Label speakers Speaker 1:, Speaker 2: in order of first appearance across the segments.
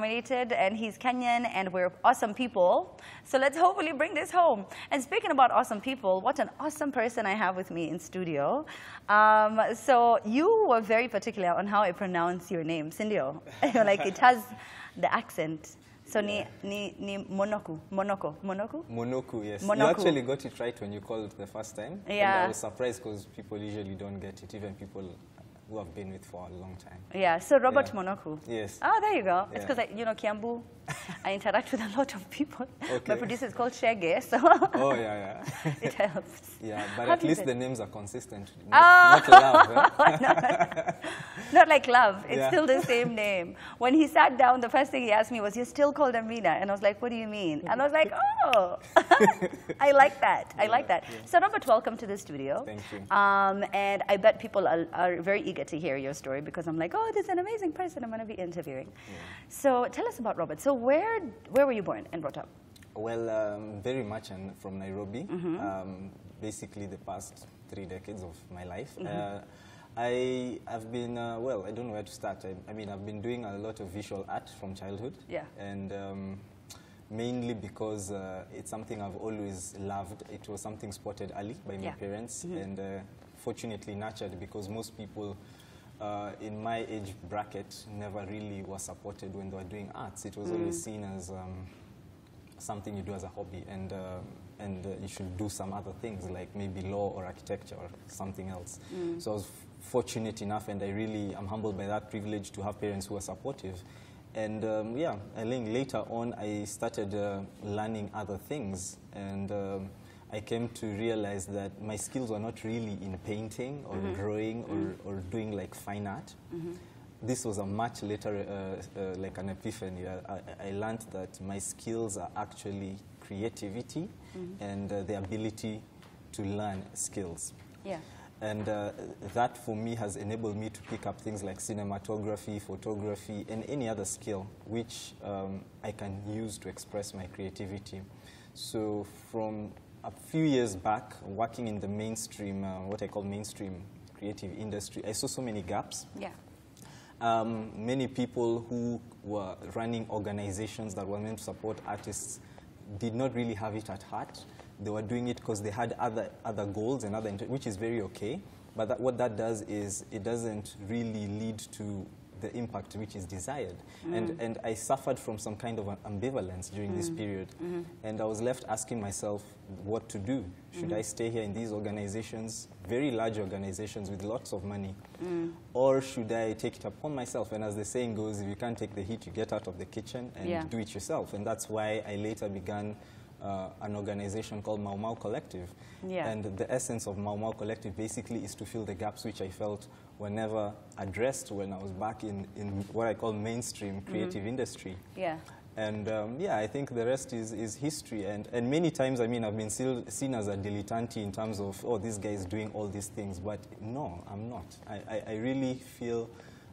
Speaker 1: Nominated, and he's Kenyan, and we're awesome people. So let's hopefully bring this home. And speaking about awesome people, what an awesome person I have with me in studio. So you were very particular on how I pronounce your name, Cindio. Like it has the accent. So ni Mũnũku,
Speaker 2: Mũnũku, yes.
Speaker 1: Mũnũku.
Speaker 2: You actually got it right when you called the first time.
Speaker 1: Yeah.
Speaker 2: And I was surprised because people usually don't get it, even people who have been with for a long time.
Speaker 1: Yeah, so Robert Mũnũku.
Speaker 2: Yes.
Speaker 1: Oh, there you go.
Speaker 2: Yeah.
Speaker 1: It's because, you know, Kiambu, I interact with a lot of people.
Speaker 2: Okay.
Speaker 1: My producer is called Shege, so
Speaker 2: Oh, yeah, yeah.
Speaker 1: it helps.
Speaker 2: Yeah, but
Speaker 1: How
Speaker 2: at
Speaker 1: do you
Speaker 2: least
Speaker 1: say?
Speaker 2: the names are consistent. Not love. Eh?
Speaker 1: Not like love. It's
Speaker 2: Yeah.
Speaker 1: still the same name. When he sat down, the first thing he asked me was, "You're still called Amina?" And I was like, "What do you mean?" And I was like, "Oh, I like that. I like that."
Speaker 2: Yeah.
Speaker 1: So, Robert, welcome to the studio.
Speaker 2: Thank you.
Speaker 1: And I bet people are very eager to hear your story because I'm like, "Oh, this is an amazing person I'm going to be interviewing."
Speaker 2: Yeah.
Speaker 1: So, tell us about Robert. So, where were you born and brought up?
Speaker 2: Well, very much from Nairobi. Basically, the past 3 decades of my life. I've been, well, I don't know where to start. I mean, I've been doing a lot of visual art from childhood.
Speaker 1: Yeah.
Speaker 2: And mainly because it's something I've always loved. It was something spotted early by my parents and fortunately nurtured because most people in my age bracket never really were supported when they were doing arts. It was always seen as something you do as a hobby and you should do some other things like maybe law or architecture or something else. So I was fortunate enough and I'm humbled by that privilege to have parents who are supportive. And yeah, I think later on I started learning other things and I came to realize that my skills were not really in painting or drawing or doing like fine art. This was a much later, like an epiphany. I learned that my skills are actually creativity and the ability to learn skills.
Speaker 1: Yeah.
Speaker 2: And that for me has enabled me to pick up things like cinematography, photography, and any other skill which I can use to express my creativity. So from a few years back, working in the mainstream, what I call mainstream creative industry, I saw so many gaps.
Speaker 1: Yeah.
Speaker 2: Many people who were running organizations that were meant to support artists did not really have it at heart. They were doing it because they had other goals and which is very okay. But what that does is it doesn't really lead to the impact which is desired. And I suffered from some kind of ambivalence during this period. And I was left asking myself what to do. Should I stay here in these organizations, very large organizations with lots of money, or should I take it upon myself? And as the saying goes, if you can't take the heat, you get out of the kitchen and do it yourself. And that's why I later began an organization called Mau Mau Collective.
Speaker 1: Yeah.
Speaker 2: And the essence of Mau Mau Collective basically is to fill the gaps which I felt were never addressed when I was back in what I call mainstream creative industry.
Speaker 1: Yeah.
Speaker 2: And yeah, I think the rest is history. And many times, I mean, I've been seen as a dilettante in terms of, oh, this guy is doing all these things. But no, I'm not. I really feel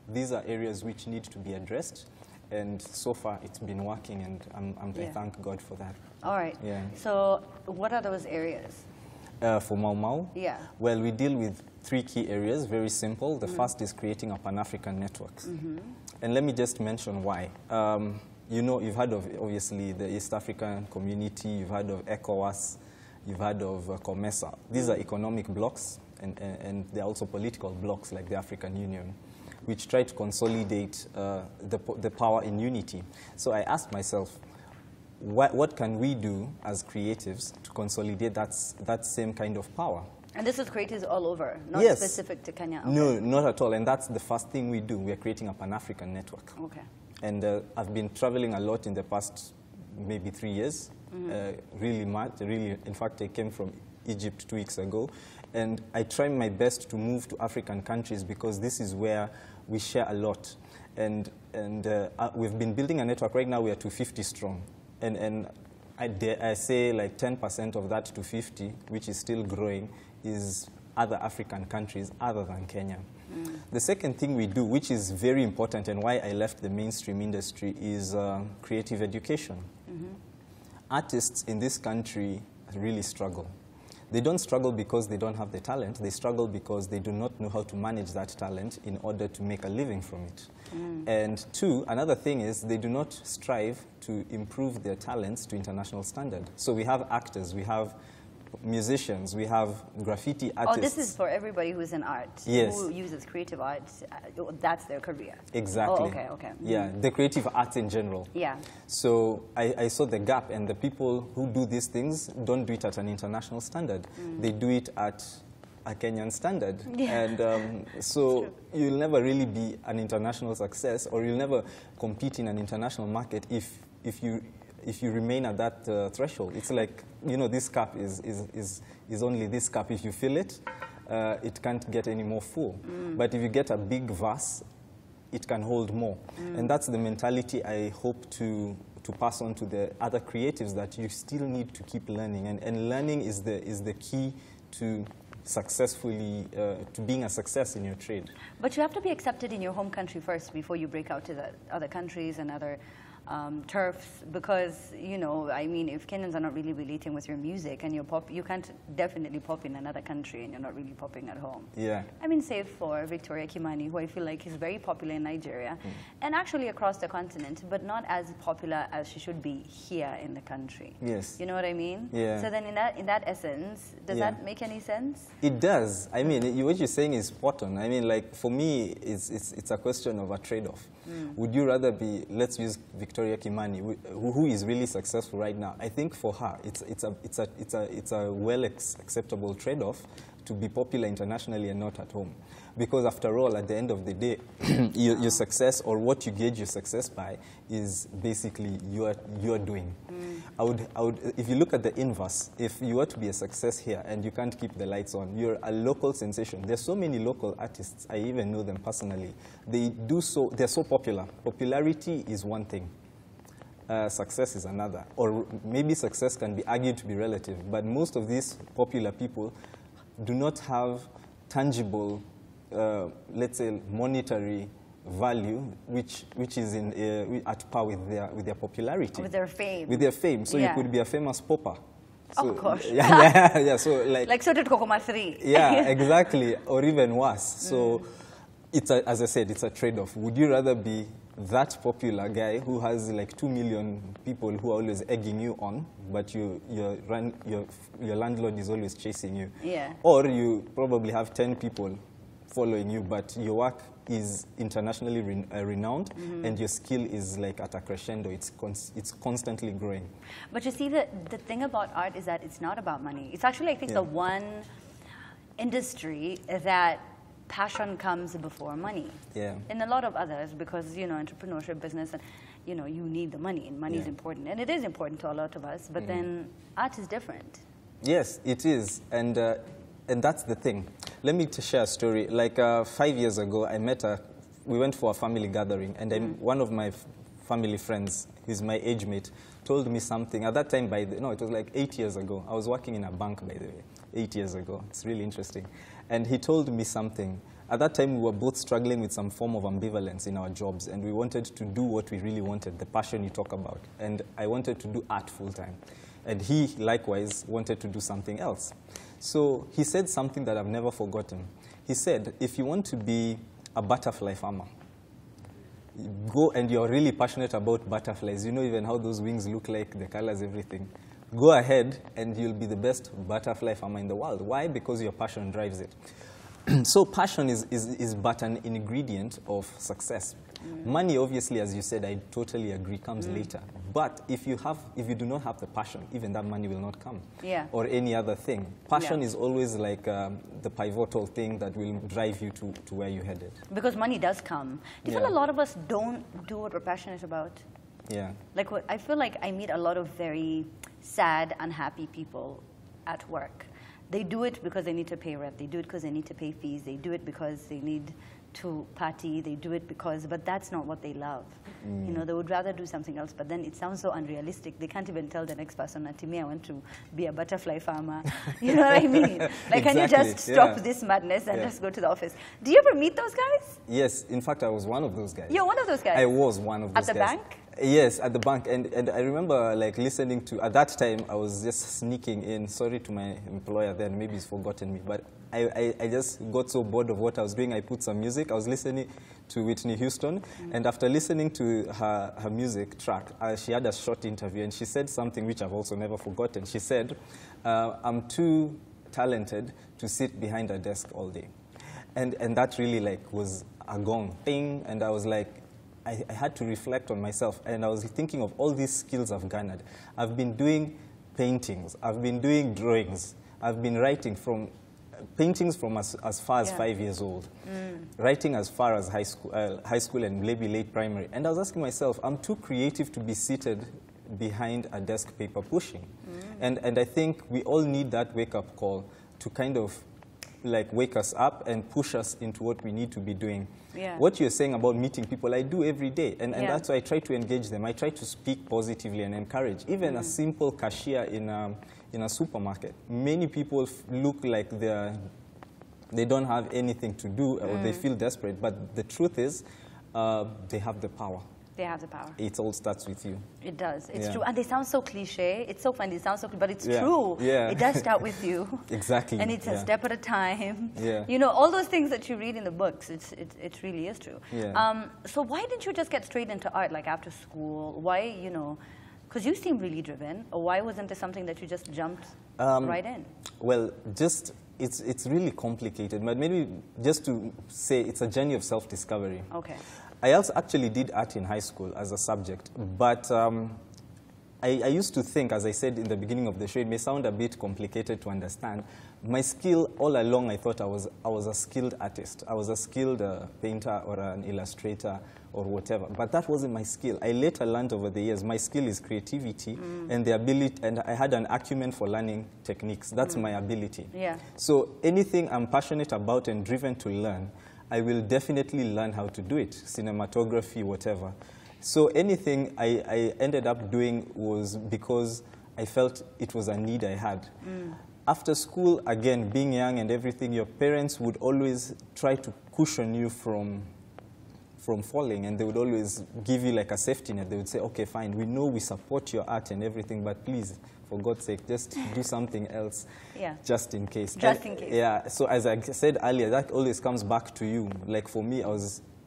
Speaker 2: these are areas which need to be addressed. And so far, it's been working, and I thank God for that.
Speaker 1: All right.
Speaker 2: Yeah.
Speaker 1: So what are those areas?
Speaker 2: For Mau Mau?
Speaker 1: Yeah.
Speaker 2: Well, we deal with 3 key areas, very simple. The first is creating a Pan-African network. And let me just mention why. You know, you've heard of, obviously, the East African community, you've heard of ECOWAS, you've heard of COMESA. These are economic blocks, and they're also political blocks like the African Union, which try to consolidate the power in unity. So I asked myself, what can we do as creatives to consolidate that same kind of power?
Speaker 1: And this is creatives all over, not specific to Kenya? Okay.
Speaker 2: No, not at all. And that's the first thing we do. We are creating a Pan-African network.
Speaker 1: Okay.
Speaker 2: And I've been traveling a lot in the past maybe 3 years, really much. Really, in fact, I came from Egypt 2 weeks ago. And I try my best to move to African countries because this is where we share a lot. And we've been building a network. Right now, we are 250 strong. And I say like 10% of that 250, which is still growing, is other African countries other than Kenya. The second thing we do, which is very important and why I left the mainstream industry, is creative education. Artists in this country really struggle. they don't struggle because they don't have the talent. They struggle because they do not know how to manage that talent in order to make a living from it. And two, another thing is they do not strive to improve their talents to international standard. So we have actors, we have musicians, we have graffiti artists.
Speaker 1: Oh, this is for everybody who's in art, who uses creative arts. That's their career.
Speaker 2: Exactly.
Speaker 1: Oh, okay, okay.
Speaker 2: Yeah, the creative arts in general.
Speaker 1: Yeah.
Speaker 2: So I saw the gap, and the people who do these things don't do it at an international standard. They do it at a Kenyan standard. Yeah. And so you'll never really be an international success, or you'll never compete in an international market if you remain at that threshold. It's like, you know, this cup is only this cup. If you fill it, it can't get any more full. But if you get a big vase, it can hold more. And that's the mentality I hope to pass on to the other creatives, that you still need to keep learning. And learning is the key to successfully, to being a success in your trade.
Speaker 1: But you have to be accepted in your home country first before you break out to the other countries and other turfs, because, you know, I mean, if Kenyans are not really relating with your music and you can't definitely pop in another country and you're not really popping at home.
Speaker 2: Yeah.
Speaker 1: I mean, save for Victoria Kimani, who I feel like is very popular in Nigeria and actually across the continent, but not as popular as she should be here in the country.
Speaker 2: Yes.
Speaker 1: You know what I mean?
Speaker 2: Yeah.
Speaker 1: So then in that essence, does that make any sense?
Speaker 2: It does. I mean, what you're saying is spot on. I mean, like, for me, it's a question of a trade-off. Would you rather be, let's use Victoria Kimani, who is really successful right now? I think for her, it's a acceptable trade-off to be popular internationally and not at home. Because after all, at the end of the day, your success, or what you gauge your success by, is basically you're doing. I would, if you look at the inverse, if you were to be a success here and you can't keep the lights on, you're a local sensation. There's so many local artists, I even know them personally. They're so popular. Popularity is one thing. Success is another. Or maybe success can be argued to be relative, but most of these popular people do not have tangible, let's say, monetary value, which is at par with their popularity. With their fame. With their fame. So you could be a famous popper. So,
Speaker 1: of course.
Speaker 2: Yeah. So like
Speaker 1: so did Kokoma 3.
Speaker 2: Yeah, exactly. Or even worse. So as I said, it's a trade-off. Would you rather be that popular guy who has like 2 million people who are always egging you on, but your landlord is always chasing you? Yeah. Or you probably have 10 people following you, but your work is internationally renowned, and your skill is like at a crescendo. It's constantly growing.
Speaker 1: But you see, the thing about art is that it's not about money. It's actually, I think, the one industry that passion comes before money. Yeah. In a lot of others, because, you know, entrepreneurship, business, and, you know, you need the money, and money is important. And it is important to a lot of us, but then art is different.
Speaker 2: Yes, it is. And that's the thing. Let me share a story. Like 5 years ago, we went for a family gathering, and one of my family friends, who's my age mate, told me something. At that time, it was like 8 years ago. I was working in a bank, by the way, 8 years ago. It's really interesting. And he told me something. At that time, we were both struggling with some form of ambivalence in our jobs, and we wanted to do what we really wanted, the passion you talk about. And I wanted to do art full-time. And he, likewise, wanted to do something else. So he said something that I've never forgotten. He said, if you want to be a butterfly farmer, go, and you're really passionate about butterflies, you know even how those wings look like, the colors, everything. Go ahead and you'll be the best butterfly farmer in the world. Why? Because your passion drives it. So passion is but an ingredient of success. Money, obviously, as you said, I totally agree, comes later. But if you do not have the passion, even that money will not come. Yeah. Or any other thing. Passion is always like the pivotal thing that will drive you to where you're headed.
Speaker 1: Because money does come. Do you feel a lot of us don't do what we're passionate about?
Speaker 2: Yeah.
Speaker 1: Like I feel like I meet a lot of very sad, unhappy people at work. They do it because they need to pay rent. They do it because they need to pay fees. They do it because they need to party. They do it because, but that's not what they love. You know, they would rather do something else, but then it sounds so unrealistic. They can't even tell the next person, Natimi, I want to be a butterfly farmer. You know what I mean? Like, exactly. Can you just stop this madness and just go to the office? Do you ever meet those guys?
Speaker 2: Yes. In fact, I was one of those guys.
Speaker 1: You're one of those guys?
Speaker 2: I was one of those guys.
Speaker 1: At the bank?
Speaker 2: Yes, at the bank. And I remember like listening to, at that time, I was just sneaking in, sorry to my employer then, maybe he's forgotten me, but I just got so bored of what I was doing, I put some music. I was listening to Whitney Houston, and after listening to her music track, she had a short interview, and she said something which I've also never forgotten. She said, I'm too talented to sit behind a desk all day. And that really like was a gong thing, and I was like, I had to reflect on myself, and I was thinking of all these skills I've garnered. I've been doing paintings, I've been doing drawings, I've been writing from paintings from as far as 5 years old, writing as far as high school and maybe late primary. And I was asking myself, I'm too creative to be seated behind a desk paper pushing. And I think we all need that wake-up call to kind of like wake us up and push us into what we need to be doing.
Speaker 1: Yeah.
Speaker 2: What you're saying about meeting people, I do every day, and that's why I try to engage them. I try to speak positively and encourage. Even a simple cashier in a supermarket, many people look like they don't have anything to do, or they feel desperate, but the truth is they have the power.
Speaker 1: They have the power.
Speaker 2: It all starts with you.
Speaker 1: It does. It's true. And they sound so cliche. It's so funny. It sounds so, but it's true.
Speaker 2: Yeah.
Speaker 1: It does start with you.
Speaker 2: Exactly.
Speaker 1: And it's a step at a time.
Speaker 2: Yeah.
Speaker 1: You know, all those things that you read in the books, it really is true.
Speaker 2: Yeah.
Speaker 1: So why didn't you just get straight into art, like after school? Why, you know, because you seem really driven. Or why wasn't there something that you just jumped right in?
Speaker 2: Well, just, it's really complicated. But maybe just to say, it's a journey of self-discovery.
Speaker 1: Okay.
Speaker 2: I also actually did art in high school as a subject, but I used to think, as I said in the beginning of the show, it may sound a bit complicated to understand. My skill, all along, I thought I was a skilled artist. I was a skilled painter or an illustrator or whatever, but that wasn't my skill. I later learned over the years, my skill is creativity and the ability, and I had an acumen for learning techniques. That's my ability.
Speaker 1: Yeah.
Speaker 2: So anything I'm passionate about and driven to learn, I will definitely learn how to do it, cinematography, whatever. So anything I ended up doing was because I felt it was a need I had. After school, again, being young and everything, your parents would always try to cushion you from falling, and they would always give you like a safety net. They would say, okay, fine, we know we support your art and everything, but please, for God's sake, just do something else, just in case.
Speaker 1: Just in case.
Speaker 2: Yeah, so as I said earlier, that always comes back to you. Like for me,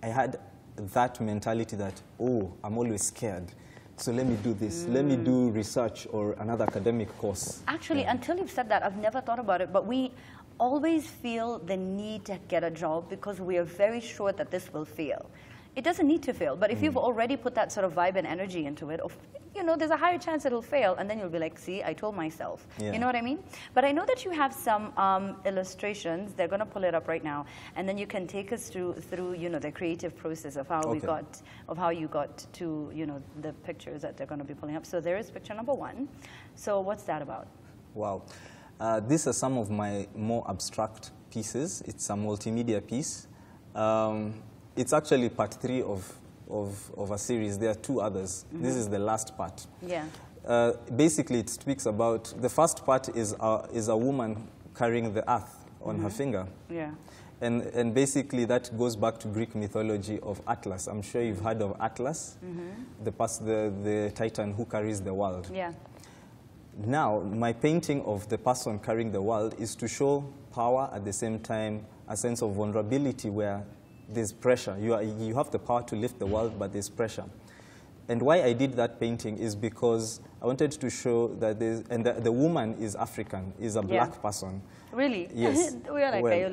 Speaker 2: I had that mentality that, oh, I'm always scared. So let me do this. Let me do research or another academic course.
Speaker 1: Actually, until you've said that, I've never thought about it, but we always feel the need to get a job because we are very sure that this will fail. It doesn't need to fail, but if you've already put that sort of vibe and energy into it, you know, there's a higher chance it'll fail, and then you'll be like, see, I told myself. You know what I mean? But I know that you have some illustrations. They're going to pull it up right now, and then you can take us through you know, the creative process of how how you got to, you know, the pictures that they're going to be pulling up. So there is picture number 1. So what's that about? Wow.
Speaker 2: These are some of my more abstract pieces. It's a multimedia piece. It's actually part 3 of a series. There are 2 others. This is the last part.
Speaker 1: Yeah.
Speaker 2: Basically, it speaks about, the first part is a woman carrying the earth on her finger.
Speaker 1: Yeah.
Speaker 2: And basically, that goes back to Greek mythology of Atlas. I'm sure you've heard of Atlas, the Titan who carries the world.
Speaker 1: Yeah.
Speaker 2: Now, my painting of the person carrying the world is to show power, at the same time a sense of vulnerability where there's pressure. You have the power to lift the world, but there's pressure. And why I did that painting is because I wanted to show that the woman is African, is a black person.
Speaker 1: Really?
Speaker 2: Yes.
Speaker 1: We are like,
Speaker 2: well,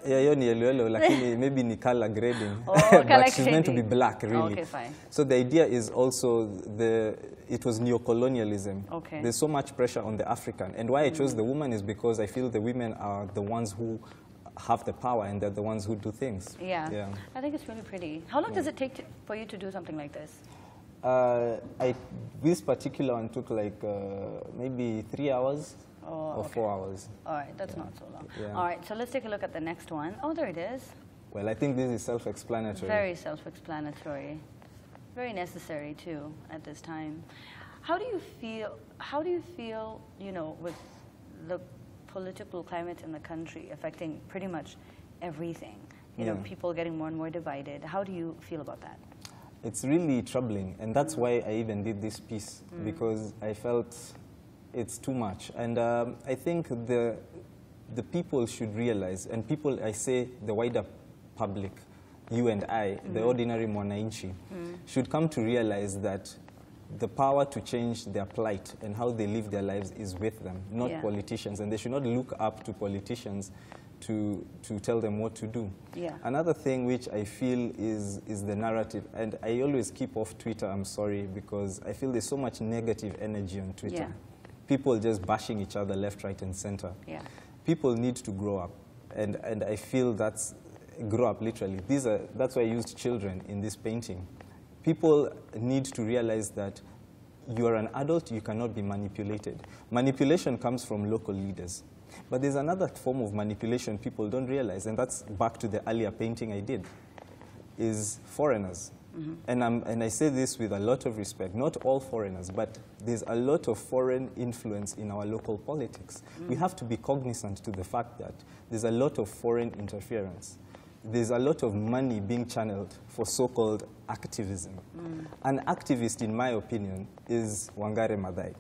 Speaker 2: yeah, maybe ni color grading, but she's meant to be black, really.
Speaker 1: Okay, fine.
Speaker 2: So the idea is also it was neocolonialism.
Speaker 1: Okay.
Speaker 2: There's so much pressure on the African. And why I chose the woman is because I feel the women are the ones who have the power, and they're the ones who do things.
Speaker 1: Yeah. I think it's really pretty. How long does it take for you to do something like this?
Speaker 2: This particular one took like maybe 3 hours or 4 hours.
Speaker 1: All right, that's not so long.
Speaker 2: Yeah.
Speaker 1: All right, so let's take a look at the next one. Oh, there it is.
Speaker 2: Well, I think this is self-explanatory.
Speaker 1: Very self-explanatory. Very necessary too at this time. How do you feel, you know, with the political climate in the country affecting pretty much everything? You know, people getting more and more divided. How do you feel about that?
Speaker 2: It's really troubling, and that's why I even did this piece, because I felt it's too much. And I think the people should realize, and people, I say the wider public, you and I, the ordinary mwananchi, should come to realize that the power to change their plight and how they live their lives is with them, not politicians. And they should not look up to politicians to tell them what to do. Another thing which I feel is the narrative, and I always keep off Twitter, I'm sorry, because I feel there's so much negative energy on Twitter. People just bashing each other left, right, and center. People need to grow up, and I feel that's grow up literally. That's why I used children in this painting. People need to realize that you are an adult, you cannot be manipulated. Manipulation comes from local leaders. But there's another form of manipulation people don't realize, and that's back to the earlier painting I did, is foreigners. And I say this with a lot of respect, not all foreigners, but there's a lot of foreign influence in our local politics. We have to be cognizant to the fact that there's a lot of foreign interference. There's a lot of money being channeled for so-called activism. An activist, in my opinion, is Wangare Maathai.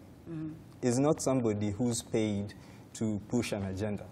Speaker 2: Is not somebody who's paid to push an agenda.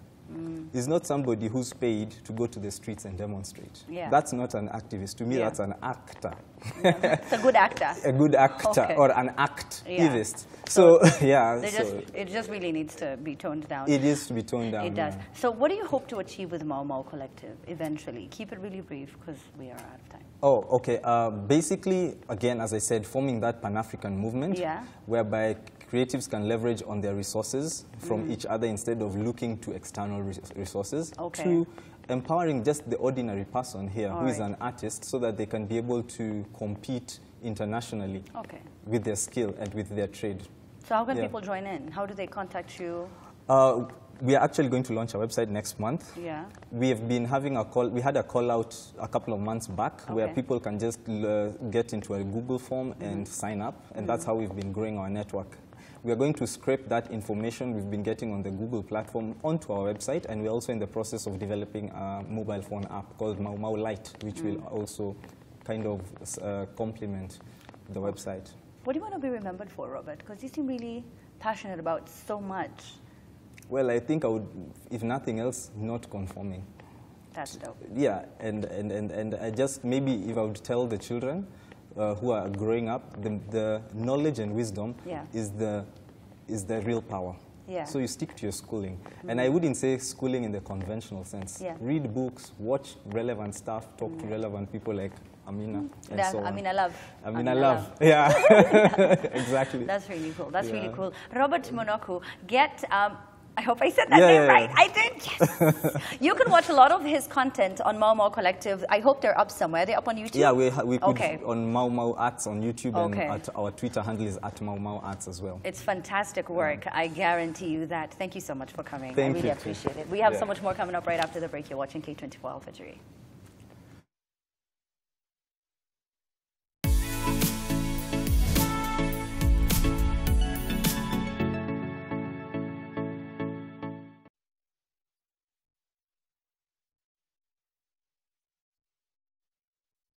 Speaker 2: Is not somebody who's paid to go to the streets and demonstrate. That's not an activist. To me, that's an actor.
Speaker 1: It's a good actor.
Speaker 2: A good actor, or an activist. So,
Speaker 1: it just really needs to be toned down.
Speaker 2: It is to be toned down.
Speaker 1: It does. So what do you hope to achieve with Mau Mau Collective eventually? Keep it really brief, because we are out of time.
Speaker 2: Oh, okay. Basically, again, as I said, forming that Pan-African movement, whereby creatives can leverage on their resources from each other instead of looking to external resources, to empowering just the ordinary person here who is an artist, so that they can be able to compete internationally with their skill and with their trade.
Speaker 1: So how can people join in? How do they contact you?
Speaker 2: We are actually going to launch a website next month. We have been having a call. We had a call out a couple of months back where people can just get into a Google form and sign up, and that's how we've been growing our network. We are going to scrape that information we've been getting on the Google platform onto our website, and we're also in the process of developing a mobile phone app called Mau Mau Lite, which will also kind of complement the website.
Speaker 1: What do you want to be remembered for, Robert? Because you seem really passionate about so much.
Speaker 2: Well, I think I would, if nothing else, not conforming.
Speaker 1: That's dope.
Speaker 2: Yeah, and I just, maybe if I would tell the children who are growing up, the knowledge and wisdom is the real power. So you stick to your schooling. And I wouldn't say schooling in the conventional sense. Read books, watch relevant stuff, talk to relevant people like Amina, and so on.
Speaker 1: Amina Love.
Speaker 2: Amina Love. Yeah, exactly.
Speaker 1: That's really cool. That's really cool. Robert Mũnũku, I hope I said that name right. I did. Yes. You can watch a lot of his content on Mau Mau Collective. I hope they're up somewhere. They're up on YouTube?
Speaker 2: Yeah, we put on Mau Mau Arts on YouTube, and our Twitter handle is @MauMauArts as well.
Speaker 1: It's fantastic work. I guarantee you that. Thank you so much for coming.
Speaker 2: Thank
Speaker 1: I really appreciate it. We have so much more coming up right after the break. You're watching K24 Alfajiri.